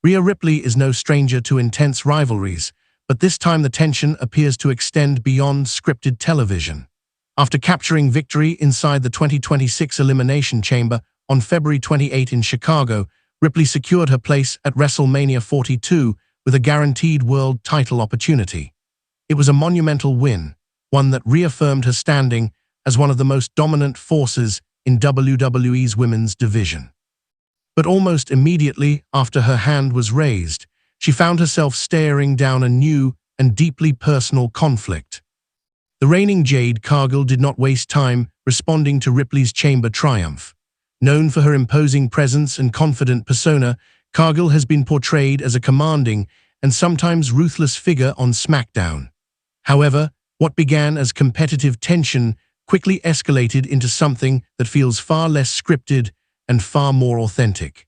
Rhea Ripley is no stranger to intense rivalries, but this time the tension appears to extend beyond scripted television. After capturing victory inside the 2026 Elimination Chamber on February 28 in Chicago, Ripley secured her place at WrestleMania 42 with a guaranteed world title opportunity. It was a monumental win, one that reaffirmed her standing as one of the most dominant forces in WWE's women's division. But almost immediately after her hand was raised, she found herself staring down a new and deeply personal conflict. The reigning Jade Cargill did not waste time responding to Ripley's chamber triumph. Known for her imposing presence and confident persona, Cargill has been portrayed as a commanding and sometimes ruthless figure on SmackDown. However, what began as competitive tension quickly escalated into something that feels far less scripted and far more authentic.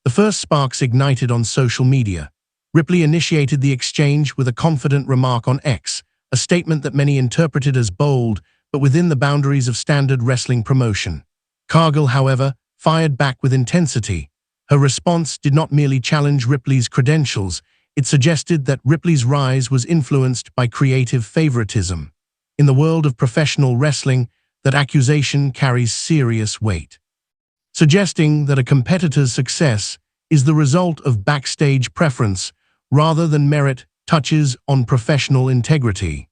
The first sparks ignited on social media. Ripley initiated the exchange with a confident remark on X, a statement that many interpreted as bold, but within the boundaries of standard wrestling promotion. Cargill, however, fired back with intensity. Her response did not merely challenge Ripley's credentials, it suggested that Ripley's rise was influenced by creative favoritism. In the world of professional wrestling, that accusation carries serious weight, suggesting that a competitor's success is the result of backstage preference rather than merit touches on professional integrity.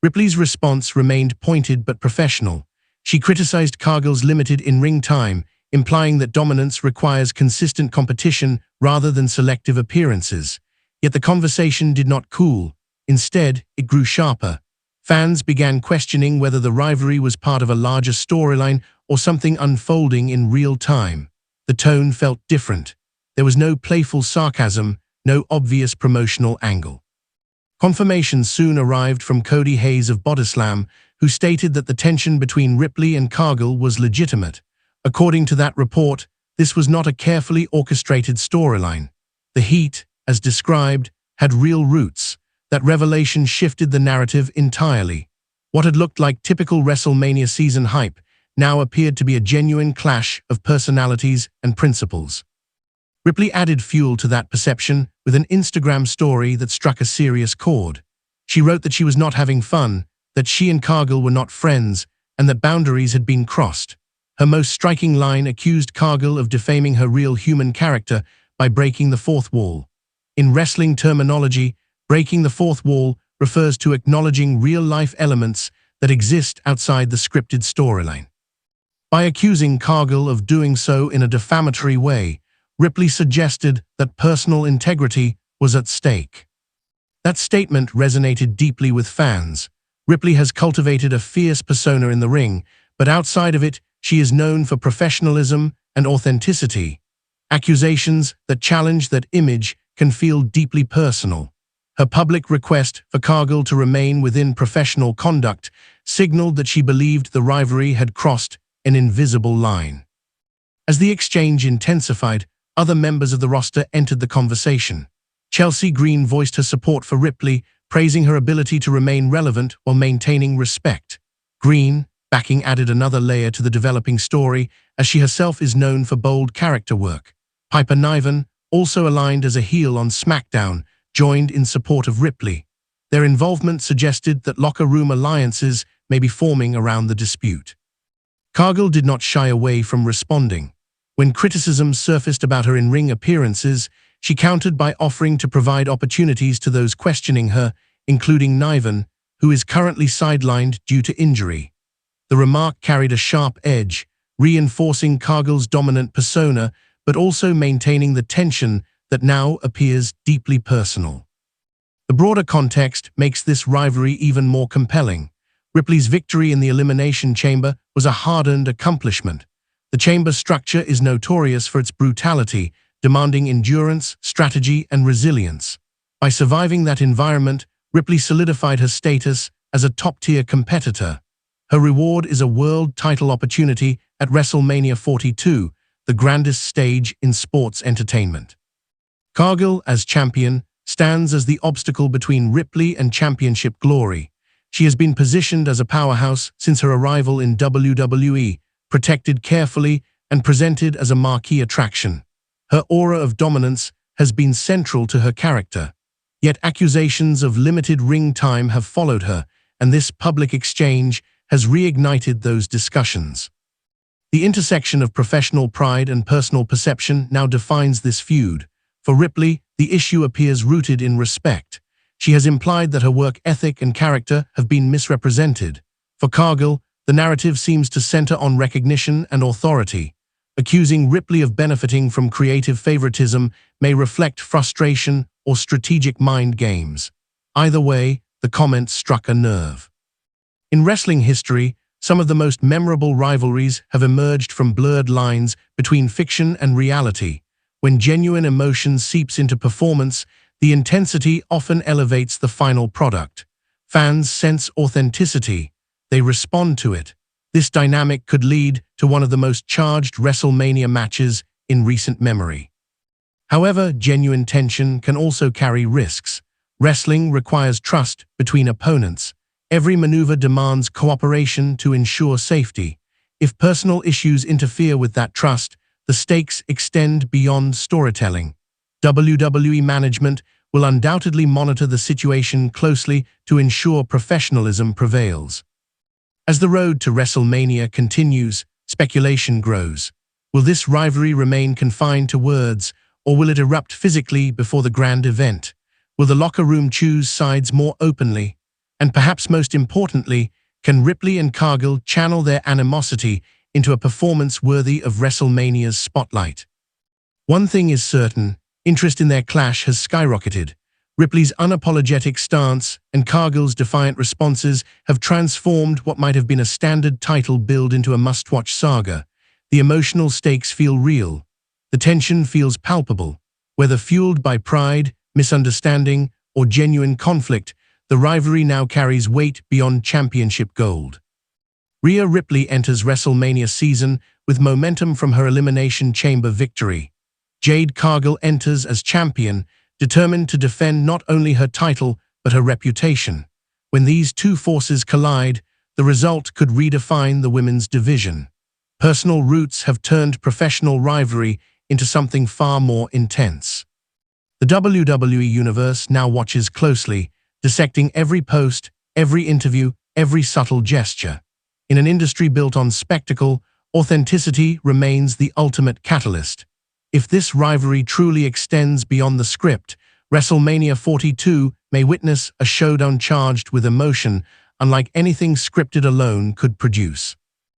Ripley's response remained pointed but professional. She criticized Cargill's limited in-ring time, implying that dominance requires consistent competition rather than selective appearances. Yet the conversation did not cool. Instead, it grew sharper. Fans began questioning whether the rivalry was part of a larger storyline or something unfolding in real time. The tone felt different. There was no playful sarcasm, no obvious promotional angle. Confirmation soon arrived from Cody Hayes of Bodyslam, who stated that the tension between Ripley and Cargill was legitimate. According to that report, this was not a carefully orchestrated storyline. The heat, as described, had real roots. That revelation shifted the narrative entirely. What had looked like typical WrestleMania season hype now appeared to be a genuine clash of personalities and principles. Ripley added fuel to that perception with an Instagram story that struck a serious chord. She wrote that she was not having fun, that she and Cargill were not friends, and that boundaries had been crossed. Her most striking line accused Cargill of defaming her real human character by breaking the fourth wall. In wrestling terminology, breaking the fourth wall refers to acknowledging real-life elements that exist outside the scripted storyline. By accusing Cargill of doing so in a defamatory way, Ripley suggested that personal integrity was at stake. That statement resonated deeply with fans. Ripley has cultivated a fierce persona in the ring, but outside of it, she is known for professionalism and authenticity. Accusations that challenge that image can feel deeply personal. Her public request for Cargill to remain within professional conduct signaled that she believed the rivalry had crossed an invisible line. As the exchange intensified, other members of the roster entered the conversation. Chelsea Green voiced her support for Ripley, praising her ability to remain relevant while maintaining respect. Green, backing added another layer to the developing story, as she herself is known for bold character work. Piper Niven, also aligned as a heel on SmackDown, joined in support of Ripley. Their involvement suggested that locker room alliances may be forming around the dispute. Cargill did not shy away from responding. When criticism surfaced about her in-ring appearances, she countered by offering to provide opportunities to those questioning her, including Niven, who is currently sidelined due to injury. The remark carried a sharp edge, reinforcing Cargill's dominant persona, but also maintaining the tension that now appears deeply personal. The broader context makes this rivalry even more compelling. Ripley's victory in the Elimination Chamber was a hard-earned accomplishment. The chamber structure is notorious for its brutality, demanding endurance, strategy, and resilience. By surviving that environment, Ripley solidified her status as a top-tier competitor. Her reward is a world title opportunity at WrestleMania 42, the grandest stage in sports entertainment. Cargill, as champion, stands as the obstacle between Ripley and championship glory. She has been positioned as a powerhouse since her arrival in WWE, protected carefully and presented as a marquee attraction. Her aura of dominance has been central to her character. Yet accusations of limited ring time have followed her, and this public exchange has reignited those discussions. The intersection of professional pride and personal perception now defines this feud. For Ripley, the issue appears rooted in respect. She has implied that her work ethic and character have been misrepresented. For Cargill, the narrative seems to center on recognition and authority. Accusing Ripley of benefiting from creative favoritism may reflect frustration or strategic mind games. Either way, the comment struck a nerve. In wrestling history, some of the most memorable rivalries have emerged from blurred lines between fiction and reality. When genuine emotion seeps into performance, the intensity often elevates the final product. Fans sense authenticity. They respond to it. This dynamic could lead to one of the most charged WrestleMania matches in recent memory. However, genuine tension can also carry risks. Wrestling requires trust between opponents. Every maneuver demands cooperation to ensure safety. If personal issues interfere with that trust, the stakes extend beyond storytelling. WWE management will undoubtedly monitor the situation closely to ensure professionalism prevails. As the road to WrestleMania continues, speculation grows. Will this rivalry remain confined to words, or will it erupt physically before the grand event? Will the locker room choose sides more openly? And perhaps most importantly, can Ripley and Cargill channel their animosity into a performance worthy of WrestleMania's spotlight? One thing is certain, interest in their clash has skyrocketed. Ripley's unapologetic stance and Cargill's defiant responses have transformed what might have been a standard title build into a must-watch saga. The emotional stakes feel real. The tension feels palpable. Whether fueled by pride, misunderstanding, or genuine conflict, the rivalry now carries weight beyond championship gold. Rhea Ripley enters WrestleMania season with momentum from her Elimination Chamber victory. Jade Cargill enters as champion, determined to defend not only her title but her reputation. When these two forces collide, the result could redefine the women's division. Personal roots have turned professional rivalry into something far more intense. The WWE Universe now watches closely, dissecting every post, every interview, every subtle gesture. In an industry built on spectacle, authenticity remains the ultimate catalyst. If this rivalry truly extends beyond the script, WrestleMania 42 may witness a showdown charged with emotion unlike anything scripted alone could produce.